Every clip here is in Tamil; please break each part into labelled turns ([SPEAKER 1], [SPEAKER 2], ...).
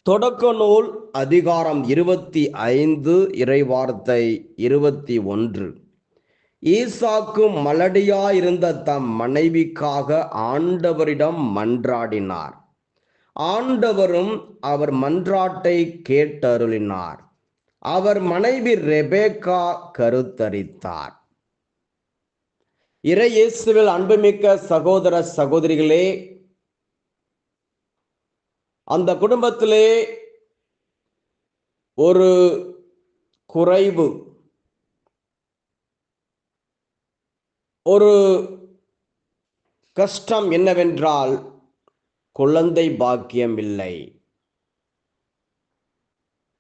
[SPEAKER 1] தொடக்க நூல் அதிகாரம் 25 இறைவார்த்தை 21. ஈசாக்கு மலடியாயிருந்த தம் மனைவிக்காக ஆண்டவரிடம் மன்றாடினார். ஆண்டவரும் அவர் மன்றாட்டை கேட்டருளினார். அவர் மனைவி ரெபேக்கா கருத்தரித்தார். இறை இயேசுவில் அன்புமிக்க சகோதர சகோதரிகளே, அந்த குடும்பத்திலே ஒரு குறைவு, ஒரு கஷ்டம் என்னவென்றால் குழந்தை பாக்கியம் இல்லை.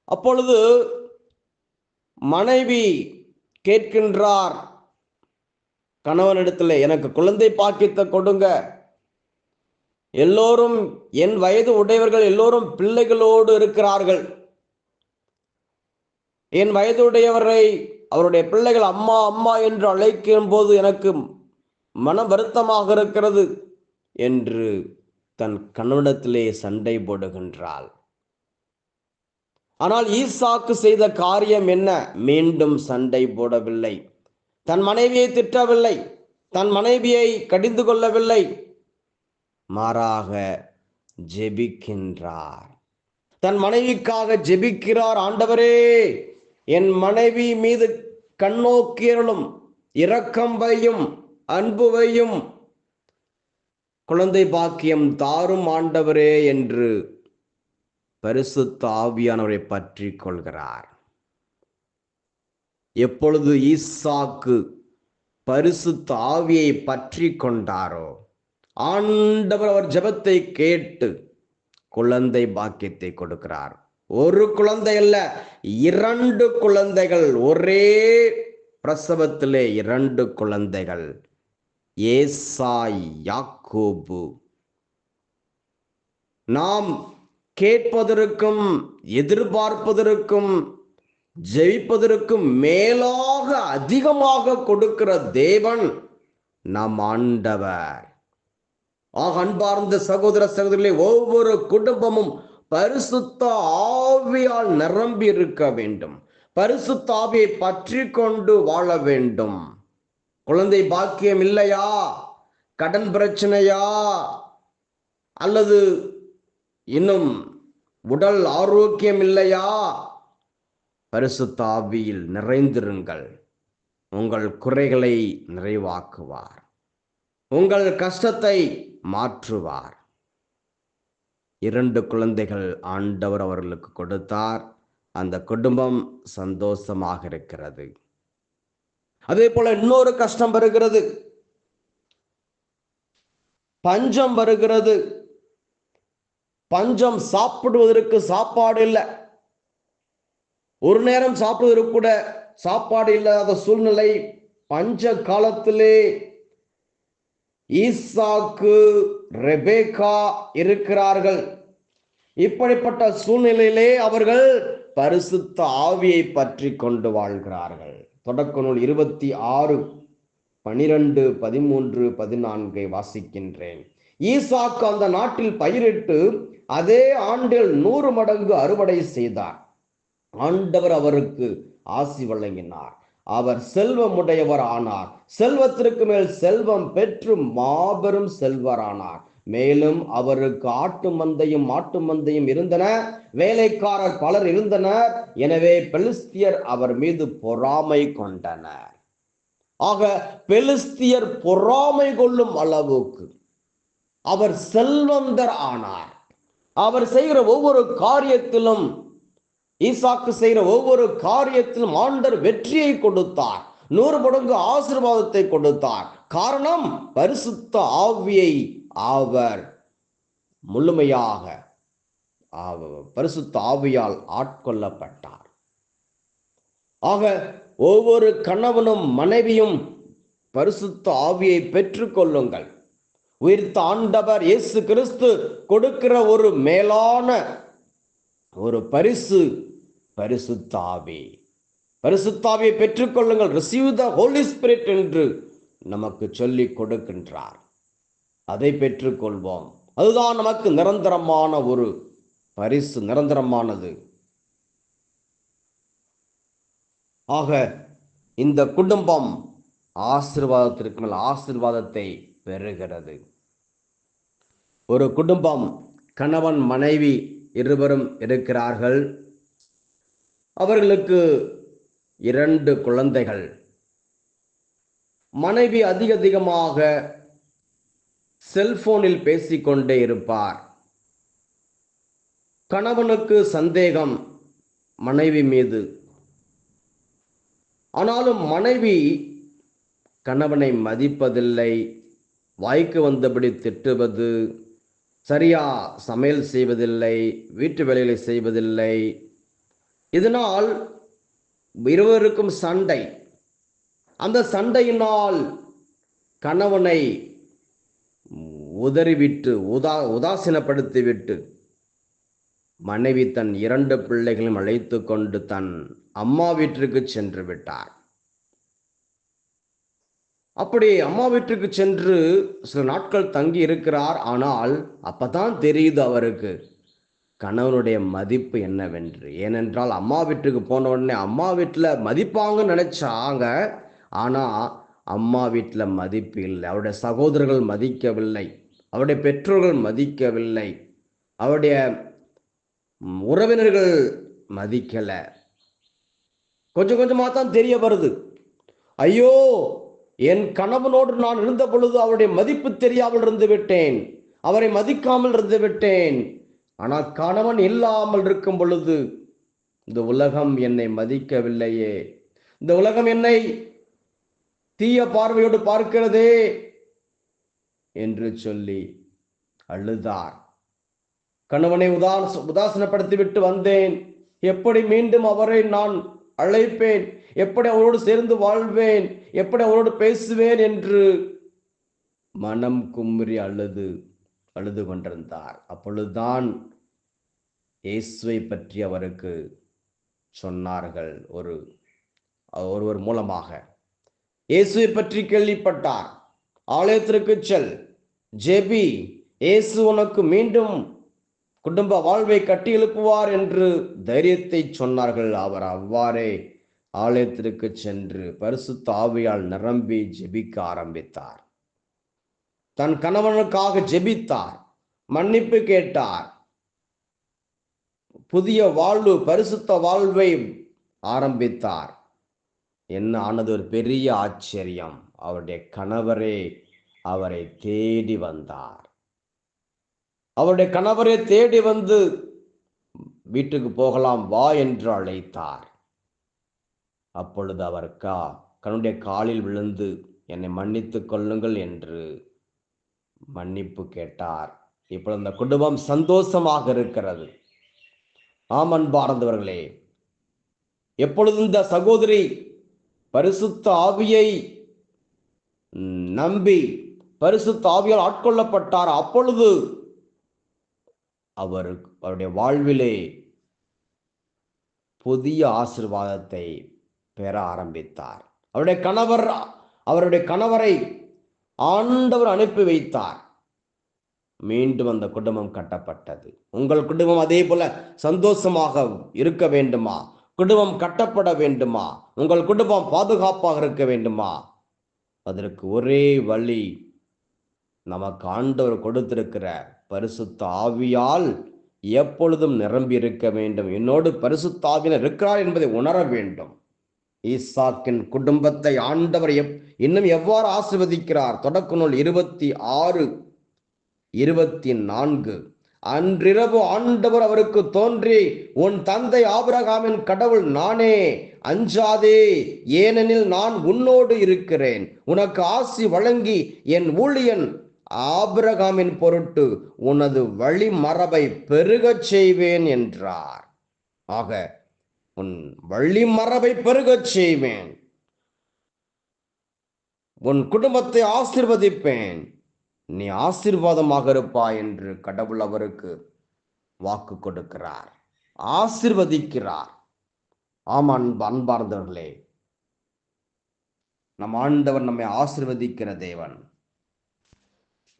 [SPEAKER 1] அப்பொழுது மனைவி கேட்கின்றார் கணவனிடத்தில், எனக்கு குழந்தை பாக்கியத்தை கொடுங்க. எல்லோரும் என் வயது உடையவர்கள் எல்லோரும் பிள்ளைகளோடு இருக்கிறார்கள். என் வயது உடையவரை அவருடைய பிள்ளைகள் அம்மா அம்மா என்று அழைக்கும் போது எனக்கு மன வருத்தமாக இருக்கிறது என்று தன் கணவனிடத்திலே சண்டை போடுகின்றாள். ஆனால் ஈசாக்கு செய்த காரியம் என்ன? மீண்டும் சண்டை போடவில்லை, தன் மனைவியை திட்டவில்லை, தன் மனைவியை கடிந்து கொள்ளவில்லை, மாறாக ஜெபிக்கின்றார். தன் மனைவிக்காக ஜெபிக்கிறார். ஆண்டவரே, என் மனைவி மீது கண்ணோக்கியருளும், இரக்கம் வையும், அன்பு வையும், குழந்தை பாக்கியம் தாரும் ஆண்டவரே என்று பரிசுத்த ஆவியானவரை பற்றி கொள்கிறார். எப்பொழுது ஈசாக்கு பரிசுத்த ஆவியை பற்றி கொண்டாரோ, ஆண்டவர் அவர் ஜெபத்தை கேட்டு குழந்தை பாக்கியத்தை கொடுக்கிறார். ஒரு குழந்தை அல்ல, 2 குழந்தைகள். ஒரே பிரசவத்திலே 2 குழந்தைகள். ஏசாய், யாக்கோபு. நாம் கேட்பதற்கும் எதிர்பார்ப்பதற்கும் ஜெயிப்பதற்கும் மேலாக அதிகமாக கொடுக்கிற தேவன் நம் ஆண்டவர். அன்பார்ந்த சகோதர சகோதரிகளே, ஒவ்வொரு குடும்பமும் பரிசுத்த ஆவியால் நிரம்பி இருக்க வேண்டும். பரிசுத்த ஆவியை பற்றி கொண்டு வாழ வேண்டும். குழந்தை பாக்கியம் இல்லையா? கடன் பிரச்சனையா? அல்லது இன்னும் உடல் ஆரோக்கியம் இல்லையா? பரிசுத்த ஆவியில் நிறைந்திருங்கள். உங்கள் குறைகளை நிறைவாக்குவார், உங்கள் கஷ்டத்தை மாற்றுவார். 2 குழந்தைகள் ஆண்டவர் அவர்களுக்கு கொடுத்தார். அந்த குடும்பம் சந்தோஷமாக இருக்கிறது. அதே போல இன்னொரு கஷ்டம் வருகிறது, பஞ்சம் வருகிறது. பஞ்சம், சாப்பிடுவதற்கு சாப்பாடு இல்லை. ஒரு நேரம் சாப்பிடுவதற்கு கூட சாப்பாடு இல்லாத சூழ்நிலை. பஞ்ச காலத்திலே ஈசாக்கு, ரெபேக்கா இருக்கிறார்கள். இப்படிப்பட்ட சூழ்நிலையிலே அவர்கள் பரிசுத்த ஆவியை பற்றி கொண்டு வாழ்கிறார்கள். தொடக்க நூல் 26, 12, 13, 14 வாசிக்கின்றேன். ஈசாக்கு அந்த நாட்டில் பயிரிட்டு அதே ஆண்டில் 100 மடங்கு அறுவடை செய்தார். ஆண்டவர் அவருக்கு ஆசி வழங்கினார். அவர் செல்வமுடையவர் ஆனார். செல்வத்திற்கு மேல் செல்வம் பெற்று மாபெரும் செல்வரானார். மேலும் அவருக்கு ஆட்டு மந்தையும் மாட்டு மந்தையும் இருந்தன, வேலைக்காரர் பலர் இருந்தனர். எனவே பெலிஸ்தியர் அவர் மீது பொறாமை கொண்டனர். ஆக பெலிஸ்தியர் பொறாமை கொள்ளும் அளவுக்கு அவர் செல்வந்தர் ஆனார். அவர் செய்கிற ஒவ்வொரு காரியத்திலும், ஈசாக்கு செய்கிற ஒவ்வொரு காரியத்திலும் ஆண்டவர் வெற்றியை கொடுத்தார், 100 மடங்கு ஆசீர்வாதத்தை கொடுத்தார். காரணம், பரிசுத்த ஆவியை அவர் முழுமையாக பரிசுத்த ஆவியால் ஆட்கொள்ளப்பட்டார். ஆக ஒவ்வொரு கணவனும் மனைவியும் பரிசுத்த ஆவியை பெற்றுக் கொள்ளுங்கள். உயிர்த்த ஆண்டவர் இயேசு கிறிஸ்து கொடுக்கிற ஒரு மேலான ஒரு பரிசு பரிசுத்த ஆவி. பரிசுத்த ஆவியை பெற்றுக்கொள்ளுங்கள். ரிசீவ் த ஹோலி ஸ்பிரிட் என்று நமக்கு சொல்லி கொடுக்கின்றார். அதை பெற்றுக்கொள்வோம். அதுதான் நமக்கு நிரந்தரமான ஒரு பரிசு நிரந்தரமானது. ஆக இந்த குடும்பம் ஆசீர்வாதத்திற்கு மேல் ஆசீர்வாதத்தை பெறுகிறது. ஒரு குடும்பம், கணவன் மனைவி இருவரும் இருக்கிறார்கள். அவர்களுக்கு 2 குழந்தைகள். மனைவி அதிகமாக செல்போனில் பேசிக்கொண்டே இருப்பார். கணவனுக்கு சந்தேகம் மனைவி மீது. ஆனாலும் மனைவி கணவனை மதிப்பதில்லை. வாய்க்கு வந்தபடி திட்டுவது, சரியா சமையல் செய்வதில்லை, வீட்டு வேலைகளை செய்வதில்லை. இதனால் இருவருக்கும் சண்டை. அந்த சண்டையினால் கணவனை உதறிவிட்டு உதாசீனப்படுத்திவிட்டு மனைவி தன் 2 பிள்ளைகளையும் அழைத்து கொண்டு தன் அம்மா வீட்டிற்கு சென்று விட்டார். அப்படி அம்மா வீட்டுக்கு சென்று சில நாட்கள் தங்கி இருக்கிறார். ஆனால் அப்பதான் தெரியுது அவருக்கு கணவனுடைய மதிப்பு என்னவென்று. ஏனென்றால் அம்மா வீட்டுக்கு போன உடனே அம்மா வீட்டில் மதிப்பாங்கன்னு நினைச்சாங்க. ஆனா அம்மா வீட்டில் மதிப்பு இல்லை. அவருடைய சகோதரர்கள் மதிக்கவில்லை, அவருடைய பெற்றோர்கள் மதிக்கவில்லை, அவருடைய உறவினர்கள் மதிக்கல. கொஞ்சம் கொஞ்சமாக தான் தெரிய வருது, ஐயோ என் கணவனோடு நான் இருந்த பொழுது அவருடைய மதிப்பு தெரியாமல் இருந்து விட்டேன், அவரை மதிக்காமல் இருந்து விட்டேன். ஆனால் கணவன் இல்லாமல் இருக்கும் பொழுது இந்த உலகம் என்னை மதிக்கவில்லையே, இந்த உலகம் என்னை தீய பார்வையோடு பார்க்கிறதே என்று சொல்லி அழுதார். கணவனை உதாசீனப்படுத்திவிட்டு வந்தேன், எப்படி மீண்டும் அவரை நான் அழைப்பேன், எப்படி அவரோடு சேர்ந்து வாழ்வேன், எப்படி அவரோடு பேசுவேன் என்று மனம் குமுறி அழுது கொண்டிருந்தார். அப்பொழுதுதான் இயேசுவை பற்றி அவருக்கு சொன்னார்கள். ஒருவர் மூலமாக இயேசுவை பற்றி கேள்விப்பட்டார். ஆலயத்திற்கு செல், ஜெபி, இயேசு உனக்கு மீண்டும் குடும்ப வாழ்வை கட்டி எழுப்புவார் என்று தைரியத்தை சொன்னார்கள். அவர் அவ்வாறே ஆலயத்திற்கு சென்று பரிசுத்த ஆவியால் நிரம்பி ஜெபிக்க ஆரம்பித்தார். தன் கணவனுக்காக ஜெபித்தார், மன்னிப்பு கேட்டார், புதிய வாழ்வு, பரிசுத்த வாழ்வை ஆரம்பித்தார். என்ன ஆனது? ஒரு பெரிய ஆச்சரியம். அவருடைய கணவரே அவரை தேடி வந்தார். அவருடைய கணவரே தேடி வந்து வீட்டுக்கு போகலாம் வா என்று அழைத்தார். அப்பொழுது அவர் கணவனுடைய காலில் விழுந்து என்னை மன்னித்துக் கொள்ளுங்கள் என்று மன்னிப்பு கேட்டார். இப்பொழுது அந்த குடும்பம் சந்தோஷமாக இருக்கிறது. ஆம் அன்பார்ந்தவர்களே, எப்பொழுது இந்த சகோதரி பரிசுத்த ஆவியை நம்பி பரிசுத்த ஆவியால் ஆட்கொள்ளப்பட்டார், அப்பொழுது அவருடைய வாழ்விலே புதிய ஆசீர்வாதத்தை பெற ஆரம்பித்தார். அவருடைய கணவரை ஆண்டவர் அனுப்பி வைத்தார். மீண்டும் அந்த குடும்பம் கட்டப்பட்டது. உங்கள் குடும்பம் அதே போல சந்தோஷமாக இருக்க வேண்டுமா? குடும்பம் கட்டப்பட வேண்டுமா? உங்கள் குடும்பம் பாதுகாப்பாக இருக்க வேண்டுமா? அதற்கு ஒரே வழி, நமக்கு ஆண்டவர் கொடுத்திருக்கிற பரிசுத்த ஆவியால் எப்பொழுதும் நிரம்பி இருக்க வேண்டும். என்னோடு பரிசுத்த ஆவியார் இருக்கிறார் என்பதை உணர வேண்டும். ஈசாக்கின் குடும்பத்தை ஆண்டவர் இன்னும் எவ்வாறு ஆசீர்வதிக்கிறார்? தொடக்க நூல் 26:24. அன்றிரவு ஆண்டவர் அவருக்கு தோன்றி, உன் தந்தை ஆபிரகாமின் கடவுள் நானே, அஞ்சாதே, ஏனெனில் நான் உன்னோடு இருக்கிறேன், உனக்கு ஆசி வழங்கி என் ஊழியன் ஆபிரகாமின் பொருட்டு உனது வழிமரபை பெருகச் செய்வேன் என்றார். ஆக உன் வழிமரபை பெருகச் செய்வேன், உன் குடும்பத்தை ஆசீர்வதிப்பேன், நீ ஆசீர்வாதமாக இருப்பாய் என்று கடவுள் அவருக்கு வாக்கு கொடுக்கிறார், ஆசீர்வதிக்கிறார். ஆம் அன்பார்ந்தவர்களே, நம் ஆண்டவர் நம்மை ஆசீர்வதிக்கிற தேவன்.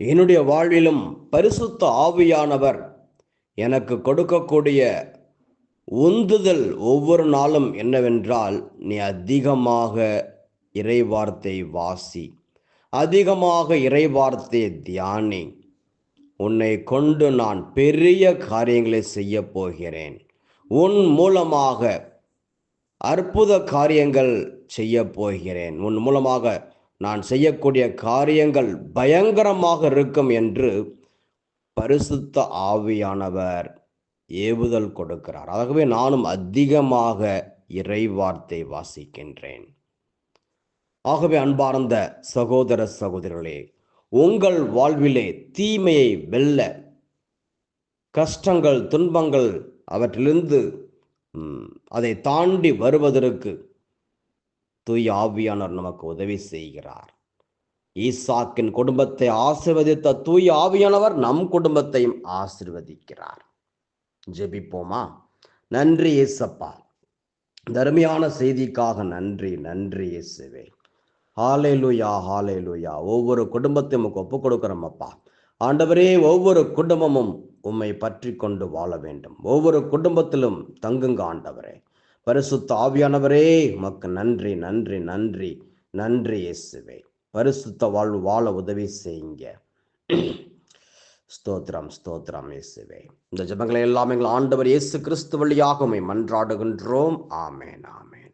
[SPEAKER 1] என்னுடைய வாழ்விலும் பரிசுத்த ஆவியானவர் எனக்கு கொடுக்கக்கூடிய உந்துதல் ஒவ்வொரு நாளும் என்னவென்றால், நீ அதிகமாக இறைவார்த்தை வாசி, அதிகமாக இறைவார்த்தை தியானி. உன்னை கொண்டு நான் பெரிய காரியங்களை செய்ய போகிறேன். உன் மூலமாக அற்புத காரியங்கள் செய்ய போகிறேன். உன் மூலமாக நான் செய்யக்கூடிய காரியங்கள் பயங்கரமாக இருக்கும் என்று பரிசுத்த ஆவியானவர் ஏவுதல் கொடுக்கிறார். ஆகவே நானும் அதிகமாக இறைவார்த்தை வாசிக்கின்றேன். ஆகவே அன்பார்ந்த சகோதர சகோதரிகளே, உங்கள் வாழ்விலே தீமையை வெல்ல, கஷ்டங்கள் துன்பங்கள் அவற்றிலிருந்து அதை தாண்டி வருவதற்கு தூய ஆவியானவர் நமக்கு உதவி செய்கிறார். ஈசாக்கின் குடும்பத்தை ஆசீர்வதித்த தூய ஆவியானவர் நம் குடும்பத்தையும் ஆசீர்வதிக்கிறார். ஜெபிப்போமா? நன்றி இயேசப்பா, தர்மையான செய்திக்காக நன்றி. நன்றி இயேசுவே. ஹalleluya ஹalleluya. ஒவ்வொரு குடும்பத்தையும் உமக்கு ஒப்புக் கொடுக்கிறோம் அப்பா. ஆண்டவரே, ஒவ்வொரு குடும்பமும் உம்மை பற்றி கொண்டு வாழ வேண்டும். ஒவ்வொரு குடும்பத்திலும் தங்குங்க ஆண்டவரே. பரிசுத்த ஆவியானவரே, உமக்கு நன்றி நன்றி நன்றி நன்றி இயேசுவே. பரிசுத்த வாழ்வு வாழ உதவி செய்யுங்க. ஸ்தோத்திரம் ஸ்தோத்திரம் இயேசுவே. இந்த ஜெபங்களை எல்லாம் எங்கள் ஆண்டவர் இயேசு கிறிஸ்து வழியாக உம்மை மன்றாடுகின்றோம். ஆமென் ஆமென்.